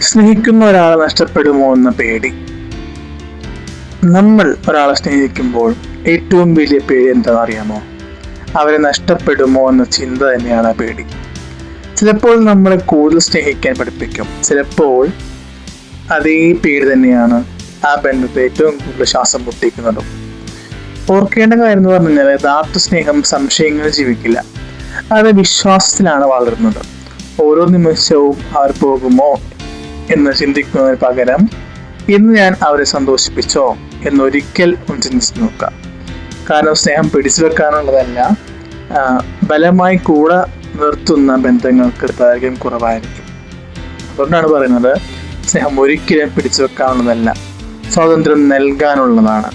സ്നേഹിക്കുന്ന ഒരാളെ നഷ്ടപ്പെടുമോ എന്ന പേടി. നമ്മൾ ഒരാളെ സ്നേഹിക്കുമ്പോൾ ഏറ്റവും വലിയ പേടി എന്താണെന്ന് അറിയാമോ? അവരെ നഷ്ടപ്പെടുമോ എന്ന ചിന്ത തന്നെയാണ് പേടി. ചിലപ്പോൾ നമ്മളെ കൂടുതൽ സ്നേഹിക്കാൻ പഠിപ്പിക്കും, ചിലപ്പോൾ അതേ പേടി തന്നെയാണ് ആ ബന്ധത്തെ ഏറ്റവും കൂടുതൽ ശ്വാസം മുട്ടിക്കുന്നതും. ഓർക്കേണ്ട കാര്യം എന്ന് പറഞ്ഞു കഴിഞ്ഞാൽ, യഥാർത്ഥ സ്നേഹം സംശയങ്ങളിൽ ജീവിക്കില്ല, അത് വിശ്വാസത്തിലാണ് വളരുന്നത്. ഓരോ നിമിഷവും അവർ പോകുമോ എന്ന് ചിന്തിക്കുന്നതിന് പകരം ഇന്ന് ഞാൻ അവരെ സന്തോഷിപ്പിച്ചോ എന്നൊരിക്കൽ ഒന്ന് ചിന്തിച്ച് നോക്കാം. കാരണം സ്നേഹം പിടിച്ചു വെക്കാനുള്ളതല്ല, ബലമായി കൂടെ നിർത്തുന്ന ബന്ധങ്ങൾക്ക് ദൈർഘ്യം കുറവായിരിക്കും. അതുകൊണ്ടാണ് പറയുന്നത്, സ്നേഹം ഒരിക്കലും പിടിച്ചു വെക്കാനുള്ളതല്ല, സ്വാതന്ത്ര്യം നൽകാനുള്ളതാണ്.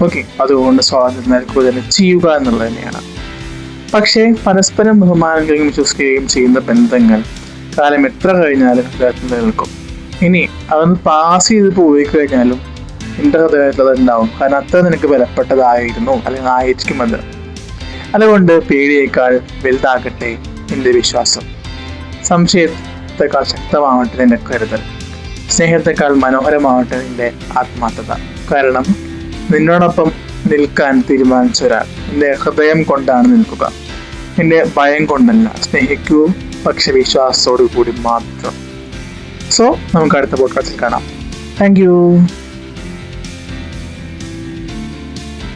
ഓക്കെ, അതുകൊണ്ട് സ്വാതന്ത്ര്യം നൽകുക തന്നെ ചെയ്യുക എന്നുള്ളത് തന്നെയാണ്. പക്ഷേ പരസ്പരം ബഹുമാനിക്കുകയും വിശ്വസിക്കുകയും ചെയ്യുന്ന ബന്ധങ്ങൾ കാലം എത്ര കഴിഞ്ഞാലും ഹൃദയത്തിൽ നിലനിൽക്കും. ഇനി അതൊന്ന് പാസ് ചെയ്ത് പോയി കഴിഞ്ഞാലും എൻ്റെ ഹൃദയത്തിൽ അത് ഉണ്ടാവും. കാരണം അത്ര നിനക്ക് വിലപ്പെട്ടതായിരുന്നു അല്ലെങ്കിൽ ആയിരിക്കും അത്. അതുകൊണ്ട് പേടിയേക്കാൾ വലുതാകട്ടെ എൻ്റെ വിശ്വാസം, സംശയത്തെക്കാൾ ശക്തമാവട്ടെ എൻ്റെ കരുതൽ, സ്നേഹത്തെക്കാൾ മനോഹരമാവട്ടെ എൻ്റെ ആത്മാർത്ഥത. കാരണം നിന്നോടൊപ്പം നിൽക്കാൻ തീരുമാനിച്ച ഒരാൾ എൻ്റെ ഹൃദയം കൊണ്ടാണ് നിൽക്കുക, എൻ്റെ ഭയം കൊണ്ടല്ല. സ്നേഹിക്കൂ, പക്ഷെ വിശ്വാസത്തോടു കൂടി മാത്രം. സോ നമുക്ക് അടുത്ത പോഡ്കാസ്റ്റിൽ കാണാം. Thank you.